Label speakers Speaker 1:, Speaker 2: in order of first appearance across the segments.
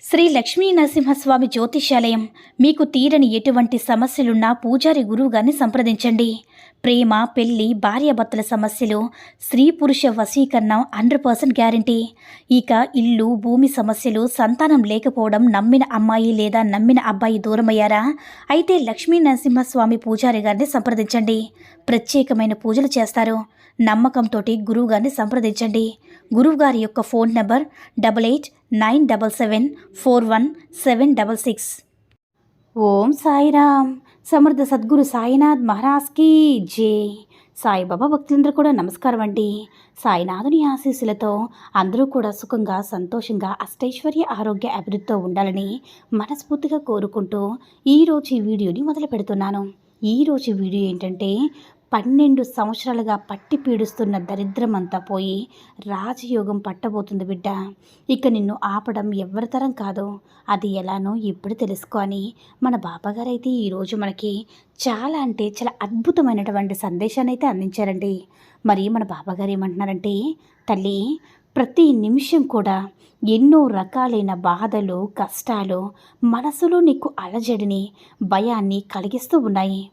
Speaker 1: శ్రీ లక్ష్మీ నరసింహస్వామి జ్యోతిష్యాలయం. మీకు తీరని ఎటువంటి సమస్యలున్నా పూజారి గురువుగారిని సంప్రదించండి. ప్రేమ, పెళ్లి, భార్యాభర్తల సమస్యలు, స్త్రీ పురుష వశీకరణం 100% గ్యారంటీ. ఇక ఇల్లు, భూమి సమస్యలు, సంతానం లేకపోవడం, నమ్మిన అమ్మాయి లేదా నమ్మిన అబ్బాయి దూరమయ్యారా? అయితే లక్ష్మీ నరసింహస్వామి పూజారి గారిని సంప్రదించండి. ప్రత్యేకమైన పూజలు చేస్తారు. నమ్మకంతో గురువుగారిని సంప్రదించండి. గురువుగారి యొక్క ఫోన్ నంబర్ 8897741766. ఓం సాయిరామ్. సమర్థ సద్గురు సాయినాథ్ మహారాజ్కి జై. సాయిబాబా భక్తులందరూ కూడా నమస్కారం అండి. సాయినాథుని ఆశీస్సులతో అందరూ కూడా సుఖంగా, సంతోషంగా, అష్టైశ్వర్య, ఆరోగ్య, అభివృద్ధితో ఉండాలని మనస్ఫూర్తిగా కోరుకుంటూ ఈరోజు ఈ వీడియోని మొదలు పెడుతున్నాను. ఈరోజు వీడియో ఏంటంటే 12 సంవత్సరాలుగా పట్టి పీడిస్తున్న దరిద్రమంతా పోయి రాజయోగం పట్టబోతుంది బిడ్డ. ఇక నిన్ను ఆపడం ఎవరి తరం కాదు. అది ఎలానో ఇప్పుడు తెలుసుకో అని మన బాబాగారైతే ఈరోజు మనకి చాలా చాలా అద్భుతమైనటువంటి సందేశాన్ని అయితే అందించారండి. మరి మన బాబాగారు ఏమంటున్నారంటే, తల్లి, ప్రతి నిమిషం కూడా ఎన్నో రకాలైన బాధలు, కష్టాలు మనసులో నీకు అలజడిని, భయాన్ని కలిగిస్తూ ఉన్నాయి.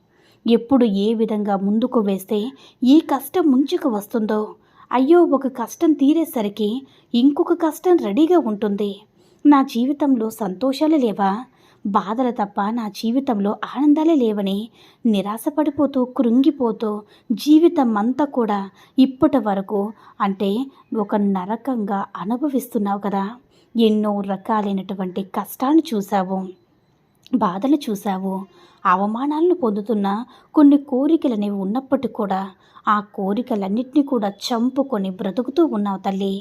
Speaker 1: ఎప్పుడు ఏ విధంగా ముందుకు వేస్తే ఈ కష్టం ముంచుకు వస్తుందో, అయ్యో ఒక కష్టం తీరేసరికి ఇంకొక కష్టం రెడీగా ఉంటుంది. నా జీవితంలో సంతోషాలు లేవా, బాధలు తప్ప నా జీవితంలో ఆనందాలే లేవని నిరాశపడిపోతూ, కృంగిపోతూ జీవితం అంతా కూడా ఇప్పటి వరకు అంటే ఒక నరకంగా అనుభవిస్తున్నావు కదా. ఎన్నో రకాలైనటువంటి కష్టాన్ని చూశావు, బాధలు చూశావు, అవమానాలను పొందుతున్న కొన్ని కోరికలు అనేవి ఉన్నప్పటికీ కూడా ఆ కోరికలన్నింటినీ కూడా చంపుకొని బ్రతుకుతూ ఉన్నావు తల్లి.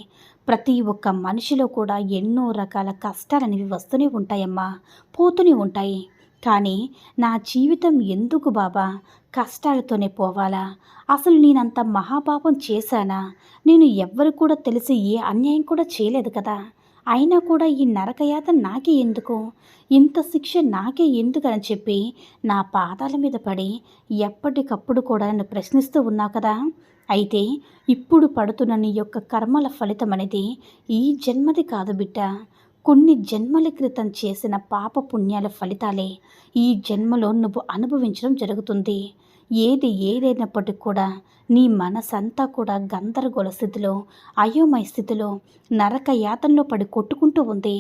Speaker 1: ప్రతి ఒక్క మనిషిలో కూడా ఎన్నో రకాల కష్టాలు అనేవి వస్తూనే ఉంటాయమ్మా, పోతూనే ఉంటాయి. కానీ నా జీవితం ఎందుకు బాబా కష్టాలతోనే పోవాలా? అసలు నేనంత మహాపాపం చేశానా? నేను ఎవ్వరు కూడా తెలిసి ఏ అన్యాయం కూడా చేయలేదు కదా. అయినా కూడా ఈ నరకయాతన నాకే ఎందుకు, ఇంత శిక్ష నాకే ఎందుకు అని చెప్పి నా పాదాల మీద పడి ఎప్పటికప్పుడు కూడా నన్ను ప్రశ్నిస్తూ ఉన్నావు కదా. అయితే ఇప్పుడు పడుతున్న నీ యొక్క కర్మల ఫలితం అనేది ఈ జన్మది కాదు బిడ్డ. కొన్ని జన్మల క్రితం చేసిన పాప పుణ్యాల ఫలితాలే ఈ జన్మలో నువ్వు అనుభవించడం జరుగుతుంది. ఏదైనప్పటికీ కూడా నీ మనసంతా కూడా గందరగోళ స్థితిలో, అయోమయ స్థితిలో, నరక యాతనలో పడి కొట్టుకుంటూ ఉంది.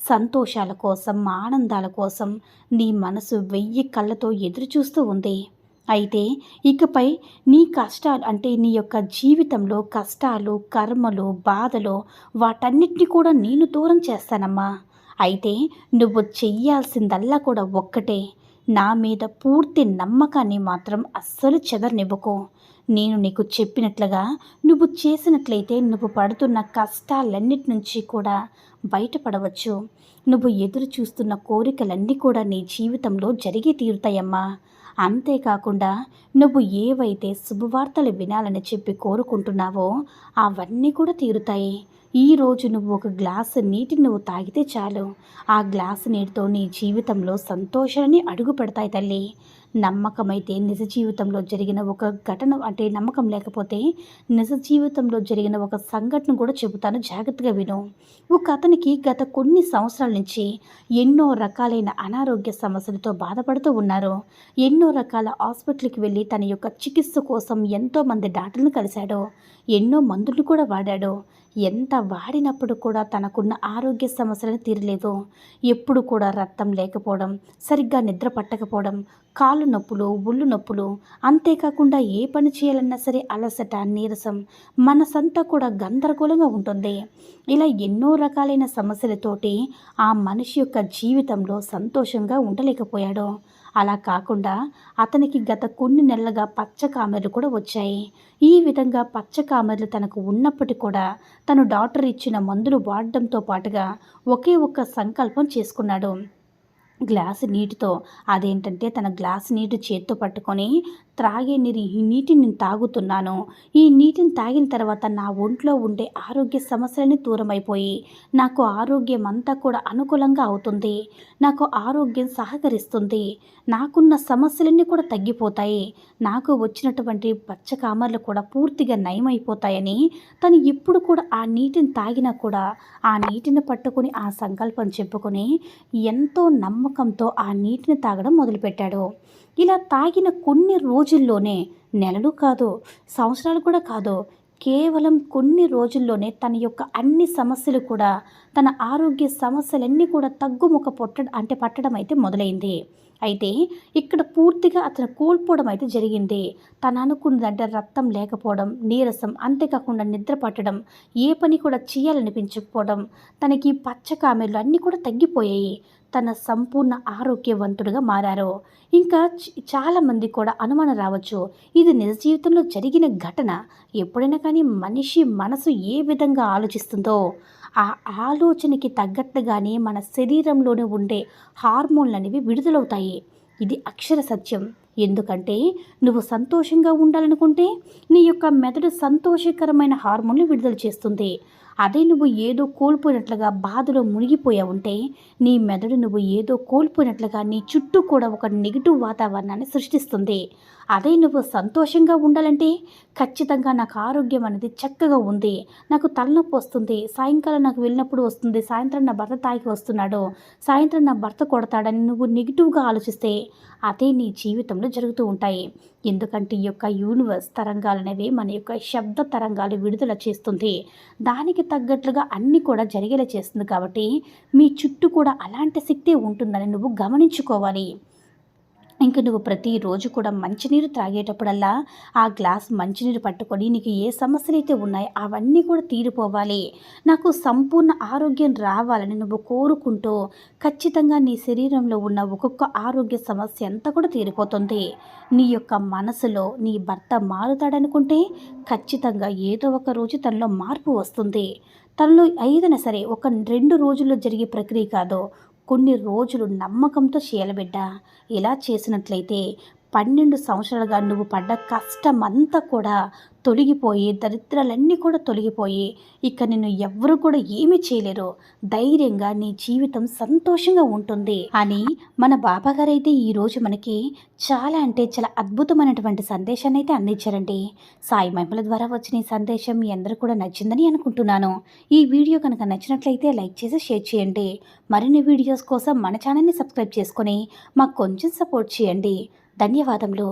Speaker 1: సంతోషాల కోసం, ఆనందాల కోసం నీ మనసు 1000 కళ్ళతో ఎదురు చూస్తూ ఉంది. అయితే ఇకపై నీ కష్టాలు అంటే నీ యొక్క జీవితంలో కష్టాలు, కర్మలు, బాధలు వాటన్నిటిని కూడా నేను దూరం చేస్తానమ్మా. అయితే నువ్వు చెయ్యాల్సిందల్లా కూడా ఒక్కటే, నా మీద పూర్తి నమ్మకాన్ని మాత్రం అస్సలు చెదరనివ్వకు. నేను నీకు చెప్పినట్లుగా నువ్వు చేసినట్లయితే నువ్వు పడుతున్న కష్టాలన్నిటి నుంచి కూడా బయటపడవచ్చు. నువ్వు ఎదురు చూస్తున్న కోరికలన్నీ కూడా నీ జీవితంలో జరిగి తీరుతాయమ్మా. అంతేకాకుండా నువ్వు ఏవైతే శుభవార్తలు వినాలని చెప్పి కోరుకుంటున్నావో అవన్నీ కూడా తీరుతాయి. ఈరోజు నువ్వు ఒక గ్లాసు నీటిని నువ్వు తాగితే చాలు, ఆ గ్లాసు నీటితో నీ జీవితంలో సంతోషాన్ని అడుగు పెడతాయి తల్లి. నమ్మకమైతే నిజ జీవితంలో జరిగిన ఒక ఘటన అంటే నమ్మకం లేకపోతే నిజ జీవితంలో జరిగిన ఒక సంఘటన కూడా చెబుతాను, జాగ్రత్తగా విను. ఒక అతనికి గత కొన్ని సంవత్సరాల నుంచి ఎన్నో రకాలైన అనారోగ్య సమస్యలతో బాధపడుతూ ఉన్నారు. ఎన్నో రకాల హాస్పిటల్కి వెళ్ళి తన యొక్క చికిత్స కోసం ఎంతోమంది డాక్టర్లను కలిశాడు. ఎన్నో మందులు కూడా వాడాడు. ఎంత వాడినప్పుడు కూడా తనకున్న ఆరోగ్య సమస్యలను తీరలేదు. ఎప్పుడు కూడా రక్తం లేకపోవడం, సరిగ్గా నిద్ర పట్టకపోవడం, కాళ్ళు నొప్పులు, ఒళ్ళు నొప్పులు, అంతేకాకుండా ఏ పని చేయాలన్నా సరే అలసట, నీరసం, మనసంతా కూడా గందరగోళంగా ఉంటుంది. ఇలా ఎన్నో రకాలైన సమస్యలతోటి ఆ మనిషి యొక్క జీవితంలో సంతోషంగా ఉండలేకపోయాడు. అలా కాకుండా అతనికి గత కొన్ని నెలలుగా పచ్చకామెర్లు కూడా వచ్చాయి. ఈ విధంగా పచ్చకామెర్లు తనకు ఉన్నప్పటికీ కూడా తను డాక్టర్ ఇచ్చిన మందులు వాడడంతో పాటుగా ఒకే ఒక్క సంకల్పం చేసుకున్నాడు. గ్లాసు నీటితో, అదేంటంటే తన గ్లాసు నీటి చేత్తో పట్టుకొని త్రాగే ఈ నీటిని నేను తాగుతున్నాను. ఈ నీటిని తాగిన తర్వాత నా ఒంట్లో ఉండే ఆరోగ్య సమస్యలన్నీ దూరమైపోయి నాకు ఆరోగ్యం అంతా కూడా అనుకూలంగా అవుతుంది. నాకు ఆరోగ్యం సహకరిస్తుంది. నాకున్న సమస్యలన్నీ కూడా తగ్గిపోతాయి. నాకు వచ్చినటువంటి పచ్చకామర్లు కూడా పూర్తిగా నయమైపోతాయని తను ఎప్పుడు కూడా ఆ నీటిని తాగినా కూడా ఆ నీటిని పట్టుకొని ఆ సంకల్పం చెప్పుకొని ఎంతో నమ్మకంతో ఆ నీటిని తాగడం మొదలుపెట్టాడు. ఇలా తాగిన కొన్ని రోజుల్లోనే, నెలలు కాదు, సంవత్సరాలు కూడా కాదు, కేవలం కొన్ని రోజుల్లోనే తన యొక్క అన్ని సమస్యలు కూడా, తన ఆరోగ్య సమస్యలన్నీ కూడా తగ్గుముఖ పట్టడం అయితే మొదలైంది. అయితే ఇక్కడ పూర్తిగా అతను కోల్పోవడం అయితే జరిగింది. తను అనుకున్నదంటే రక్తం లేకపోవడం, నీరసం, అంతేకాకుండా నిద్ర పట్టడం, ఏ పని కూడా చేయాలనిపించకపోవడం, తనకి పచ్చకామెర్లు అన్నీ కూడా తగ్గిపోయాయి. తన సంపూర్ణ ఆరోగ్యవంతుడిగా మారారు. ఇంకా చాలామంది కూడా అనుమానం రావచ్చు, ఇది నిజ జీవితంలో జరిగిన ఘటన. ఎప్పుడైనా కానీ మనిషి మనసు ఏ విధంగా ఆలోచిస్తుందో ఆ ఆలోచనకి తగ్గట్టుగానే మన శరీరంలోనే ఉండే హార్మోన్లు అనేవి విడుదలవుతాయి. ఇది అక్షర సత్యం. ఎందుకంటే నువ్వు సంతోషంగా ఉండాలనుకుంటే నీ యొక్క మెదడు సంతోషకరమైన హార్మోన్లు విడుదల చేస్తుంది. అదే నువ్వు ఏదో కోల్పోయినట్లుగా బాధలో మునిగిపోయావుంటే నీ మెదడు నువ్వు ఏదో కోల్పోయినట్లుగా నీ చుట్టూ కూడా ఒక నెగిటివ్ వాతావరణాన్ని సృష్టిస్తుంది. అదే నువ్వు సంతోషంగా ఉండాలంటే ఖచ్చితంగా నాకు ఆరోగ్యం అనేది చక్కగా ఉంది, నాకు తలనొప్పి వస్తుంది, సాయంకాలం నాకు వెళ్ళినప్పుడు వస్తుంది, సాయంత్రం నా భర్త తాగి వస్తున్నాడు, సాయంత్రం నా భర్త కొడతాడని నువ్వు నెగిటివ్గా ఆలోచిస్తే అదే నీ జీవితంలో జరుగుతూ ఉంటాయి. ఎందుకంటే ఈ యొక్క యూనివర్స్ తరంగాలు అనేవి మన యొక్క శబ్ద తరంగాలు విడుదల చేస్తుంది. దానికి తగ్గట్లుగా అన్నీ కూడా జరిగేలా చేస్తుంది. కాబట్టి మీ చుట్టూ కూడా అలాంటి శక్తి ఉంటుందని నువ్వు గమనించుకోవాలి. ఇంక నువ్వు ప్రతిరోజు కూడా మంచినీరు త్రాగేటప్పుడల్లా ఆ గ్లాస్ మంచినీరు పట్టుకొని నీకు ఏ సమస్యలు అయితే ఉన్నాయో అవన్నీ కూడా తీరిపోవాలి, నాకు సంపూర్ణ ఆరోగ్యం రావాలని నువ్వు కోరుకుంటూ ఖచ్చితంగా నీ శరీరంలో ఉన్న ఒక్కొక్క ఆరోగ్య సమస్య అంతా కూడా తీరిపోతుంది. నీ యొక్క మనసులో నీ భర్త మారుతాడనుకుంటే ఖచ్చితంగా ఏదో ఒక రోజు తనలో మార్పు వస్తుంది. తనలో ఏదైనా సరే ఒక 2 రోజుల్లో జరిగే ప్రక్రియ కాదు, కొన్ని రోజులు నమ్మకంతో చేయాలి బిడ్డ. ఇలా చేసినట్లయితే 12 సంవత్సరాలుగా నువ్వు పడ్డ కష్టమంతా కూడా తొలగిపోయి, దరిద్రాలన్నీ కూడా తొలగిపోయి ఇక నిన్ను ఎవ్వరూ కూడా ఏమీ చేయలేరు. ధైర్యంగా నీ జీవితం సంతోషంగా ఉంటుంది అని మన బాబాగారు అయితే ఈరోజు మనకి చాలా అంటే చాలా అద్భుతమైనటువంటి సందేశాన్ని అయితే అందించారండి. సాయి మహిమల ద్వారా వచ్చిన ఈ సందేశం మీ అందరూ కూడా నచ్చిందని అనుకుంటున్నాను. ఈ వీడియో కనుక నచ్చినట్లయితే లైక్ చేసి షేర్ చేయండి. మరిన్ని వీడియోస్ కోసం మన ఛానల్ని సబ్స్క్రైబ్ చేసుకొని మాకు కొంచెం సపోర్ట్ చేయండి. ధన్యవాదములు.